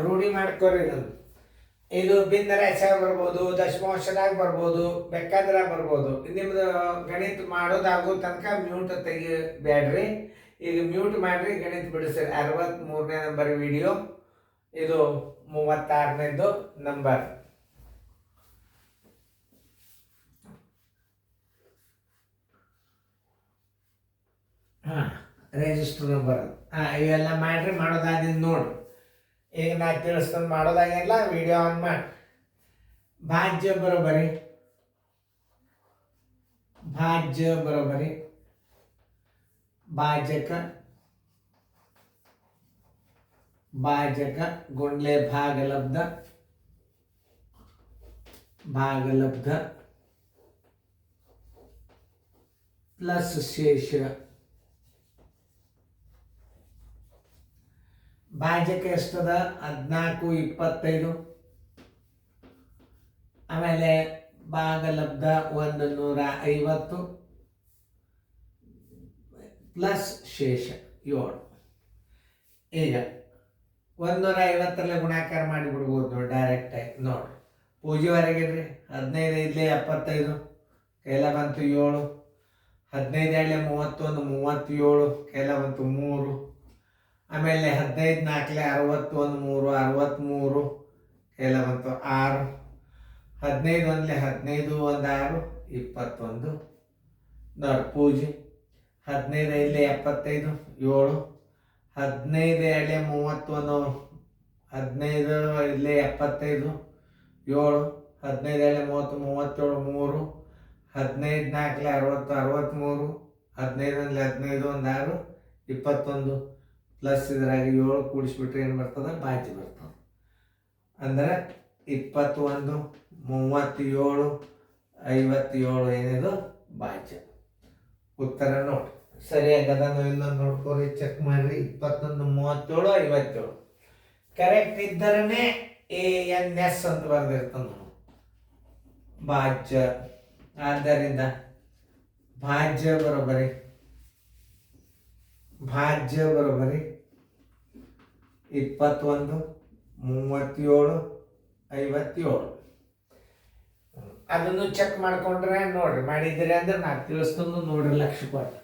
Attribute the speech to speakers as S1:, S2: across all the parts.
S1: ರೂಢಿ ಮಾಡ್ಕೊರಿ ಇದನ್ನು. ಇದು ಭಿನ್ನರಾಶಿಯಾಗ ಬರ್ಬೋದು, ದಶಮಾಂಶದಾಗ ಬರ್ಬೋದು, ಬೇಕಾದ್ರೆ ಬರ್ಬೋದು. ನಿಮ್ದು ಗಣಿತ ಮಾಡೋದಾಗೋ ತನಕ ಮ್ಯೂಟ್ ತೆಗಿಬೇಡ್ರಿ. ಈಗ ಮ್ಯೂಟ್ ಮಾಡ್ರಿ, ಗಣಿತ ಬಿಡಿಸ್ರಿ. 63ನೇ ನಂಬರ್ ವಿಡಿಯೋ, ಇದು 36ನೇದು ನಂಬರ್. Register number. ಇವೆಲ್ಲ ಮಾಡ್ರಿ. ಮಾಡೋದಾದಿಂದ ನೋಡ್ರಿ. ಈಗ ನಾ ತಿಳಿಸ್ಕೊಂಡು ಮಾಡೋದಾಗೆಲ್ಲ ವಿಡಿಯೋ ಆನ್ ಮಾಡಿ. ಭಾಜ್ಯ ಬರೋಬರಿ, ಭಾಜ್ಯ ಬರೋಬರಿ, ಭಾಜಕ, ಭಾಜಕ ಗುಂಡ್ಲೆ ಭಾಗಲಬ್ಧ, ಭಾಗಲಬ್ಧ ಪ್ಲಸ್ ಶೇಷ. ಭಾಜಕ ಎಷ್ಟದ? 14, 25. ಆಮೇಲೆ ಭಾಗಲಬ್ಧ 150 ಪ್ಲಸ್ ಶೇಷ 7. ಈಗ 150 ಗುಣಾಕಾರ ಮಾಡಿಬಿಡ್ಬೋದು ನೋಡಿ, ಡೈರೆಕ್ಟಾಗಿ ನೋಡ್ರಿ. ಪೂಜೆವರೆಗಿಡ್ರಿ. 15 ಇದ್ಲಿ 75, ಕೈಲ ಬಂತು 7. 15 ಎಳ್ಳೆ 31, 37, ಕೈಲ ಬಂತು 3. ಆಮೇಲೆ 15 4 61, 3, 63, ಕೈಲ ಬಂತು 6. 15 1 15, 1 6, 21 ನೋಡಿ ಪೂಜೆ. 15 5 75, 7. 15 2 31, 15 5 75, 7. 15 2 30, 37, 3. 15 4 60, 63. 15 1 15, 1 6, 21 ಪ್ಲಸ್ ಇದ್ರಾಗ 7 ಕೂಡಿಸ್ಬಿಟ್ರೆ ಏನು ಬರ್ತದೆ? ಭಾಜ್ಯ ಬರ್ತದೆ. ಅಂದ್ರೆ 21, 37, 57 ಏನಿದು ಭಾಜ್ಯ. ಉತ್ತರ ನೋಡಿ ಸರಿಯಾಗದ. ಇನ್ನೊಂದು ನೋಡ್ಕೊರಿ, ಚೆಕ್ ಮಾಡ್ರಿ. 21, 37, 57 ಕರೆಕ್ಟ್ ಇದ್ದರೇ ANS ಅಂತ ಬರ್ದಿರ್ತದೆ ನಾವು, ಭಾಜ್ಯ. ಆದ್ದರಿಂದ ಭಾಜ್ಯ ಬರೋಬರಿ, ಭಾಜ್ಯ ಬರೋಬರಿ 21, 37, 57. ಅದನ್ನು ಚೆಕ್ ಮಾಡ್ಕೊಂಡ್ರೆ ನೋಡ್ರಿ. ಮಾಡಿದ್ದೀರಿ ಅಂದ್ರೆ ನಾ ತಿಳಿಸ್ಕೊಂಡು ನೋಡ್ರಿ, ಲಕ್ಷ ಕೊಟ್ಟು.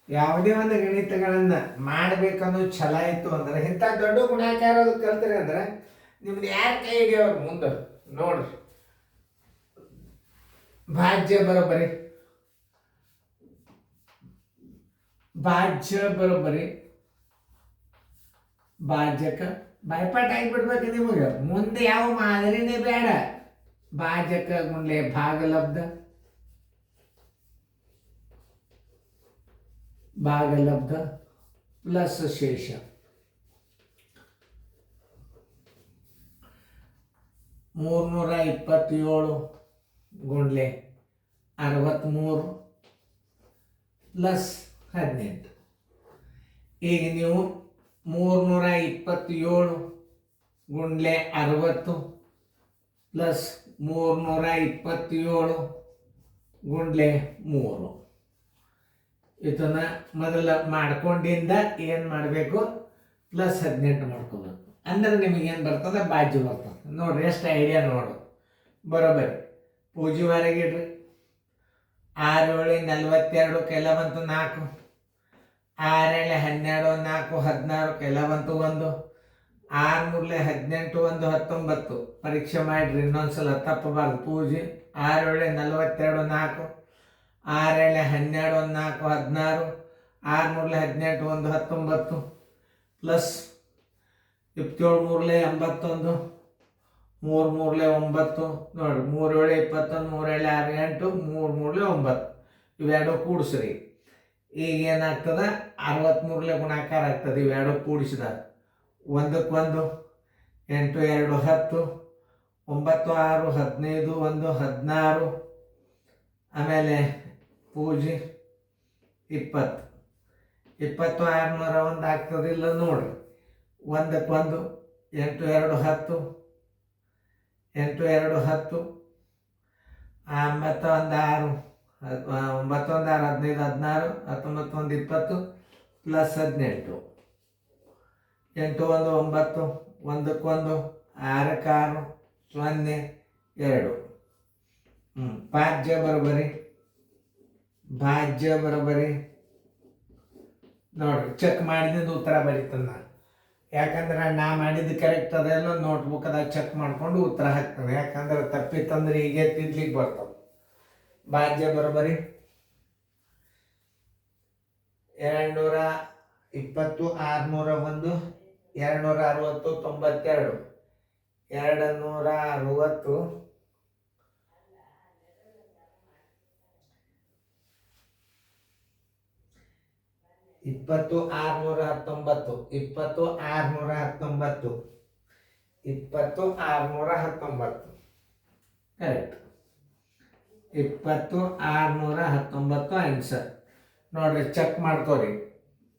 S1: ಯಾವುದೇ ಒಂದು ಗಣಿತಗಳನ್ನು ಮಾಡಬೇಕನ್ನೋ ಛಲ ಇತ್ತು ಅಂದ್ರೆ, ಇಂಥ ದೊಡ್ಡ ಗುಣಾಕಾರ ಕಲ್ತೀರಿ ಅಂದ್ರೆ ನಿಮ್ದು ಯಾರು ಕೈ ಹಿಡಿಯೋರು ಮುಂದೆ ನೋಡ್ರಿ. ಭಾಜ್ಯ ಬರೋಬರಿ, ಭಾಜ್ಯ ಬರೋಬರಿ, ಭಾಜಕ. ಬಾಯ್ಪಾಟ್ ಆಗಿಬಿಡ್ಬೇಕು ನಿಮಗೆ, ಮುಂದೆ ಯಾವ ಮಾದರಿನೇ ಬೇಡ. ಭಾಜಕ ಗುಂಡ್ಲೆ ಭಾಗಲಬ್ಧ, ಭಾಗಲಬ್ಧ ಪ್ಲಸ್ ಶೇಷ. 327 ಗುಂಡ್ಲೆ 63 ಪ್ಲಸ್ 18. ಈಗ ನೀವು 327 ಗುಂಡ್ಲೆ 60 ಪ್ಲಸ್ 327 ಗುಂಡ್ಲೆ 3. ಇದನ್ನು ಮೊದಲ ಮಾಡ್ಕೊಂಡಿಂದ ಏನು ಮಾಡಬೇಕು? ಪ್ಲಸ್ 18 ಮಾಡ್ಕೋಬೇಕು. ಅಂದ್ರೆ ನಿಮಗೇನು ಬರ್ತದೆ? ಭಾಜ್ಯ ಬರ್ತದೆ. ನೋಡ್ರಿ ಎಷ್ಟು ಐಡಿಯಾ ನೋಡು. ಬರೋಬರಿ ಪೂಜೆವರೆಗಿಡ್ರಿ. 6 7 42, ಕೈಲ ಬಂತು 4. 6 7 12, 4 16, ಕೈಲ ಬಂತು 1. 6 3 18, 1 19. ಪರೀಕ್ಷೆ ಮಾಡಿರಿ, ಇನ್ನೊಂದ್ಸಲ ತಪ್ಪಬಾರ್ದು. ಪೂಜೆ 6 7 42, 4. 6 7 12, 4 16. 6 3 18, 1 19 ಪ್ಲಸ್ 27 3 81, 3 3 9 ನೋಡಿ. 3 7 21, 3 7 6 8, 3 3 9 ಇವೆರಡು ಕೂಡಿಸ್ರಿ. ಈಗ ಏನಾಗ್ತದೆ? 63 ಗುಣಾಕಾರ ಆಗ್ತದೆ ಇವೆರಡು ಕೂಡಿಸಿದಾಗ. 1 1, 8 2 10, 9 6 15, 1 16. ಆಮೇಲೆ ಪೂಜೆ 20. 20 601 ಆಗ್ತದಿಲ್ಲ ನೋಡ್ರಿ. 1 1, 8 2 10, 8 2 10. 9 1 6, 9 1 6 15 16, 19 1 20 ಪ್ಲಸ್ 18. 8 1 9, ಒಂದಕ್ಕೊಂದು 6 0 2 ಭಾಜ್ಯ ಬರೋಬ್ಬರಿ ನೋಡ್ರಿ ಚೆಕ್ ಮಾಡಿದ್ದು ಉತ್ತರ ಬರೀತಾನೆ ನಾನು. ಯಾಕಂದ್ರೆ ನಾ ಮಾಡಿದ್ದು ಕರೆಕ್ಟ್ ಅದೆಲ್ಲ ನೋಟ್ಬುಕ್ದಾಗ ಚೆಕ್ ಮಾಡ್ಕೊಂಡು ಉತ್ತರ ಹಾಕ್ತಾನೆ. ಯಾಕಂದ್ರೆ ತಪ್ಪಿತ್ತಂದ್ರೆ ಹೀಗೆ ತಿದ್ಲಿಕ್ಕೆ ಬರ್ತವೆ. ಭಾಜ್ಯ ಬರೋಬ್ಬರಿ 220 601 260 92 260 20 619 20 619 20 619 ಕರೆಕ್ಟ್. 20 619 ಆನ್ಸರ್ ನೋಡ್ರಿ. ಚೆಕ್ ಮಾಡ್ಕೋರಿ.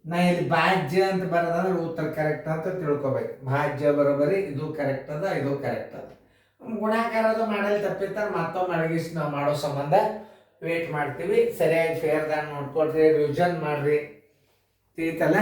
S1: ನಾ ಇಲ್ಲಿ ಭಾಜ್ಯ ಅಂತ ಬರೋದಂದ್ರೆ ಉತ್ತರ ಕರೆಕ್ಟ್ ಅಂತ ತಿಳ್ಕೊಬೇಕು. ಭಾಜ್ಯ ಬರೋಬರಿ ಇದು ಕರೆಕ್ಟ್ ಅದ, ಇದು ಕರೆಕ್ಟ್ ಅದ. ಗುಣಾಕಾರದ ಮಾಡಲ್ ತಪ್ಪಿರ್ತಾರೆ ಮತ್ತೊಮ್ಮೆ ಅಡಗಿಸಿ ನಾವು ಮಾಡೋ ಸಂಬಂಧ ವೇಟ್ ಮಾಡ್ತೀವಿ. ಸರಿಯಾಗಿ ಫೇರ್ದಾಗ ನೋಡ್ಕೊಳ್ರಿ, ರಿವಿಷನ್ ಮಾಡ್ರಿ. ತಿಳಿತಲ್ಲ.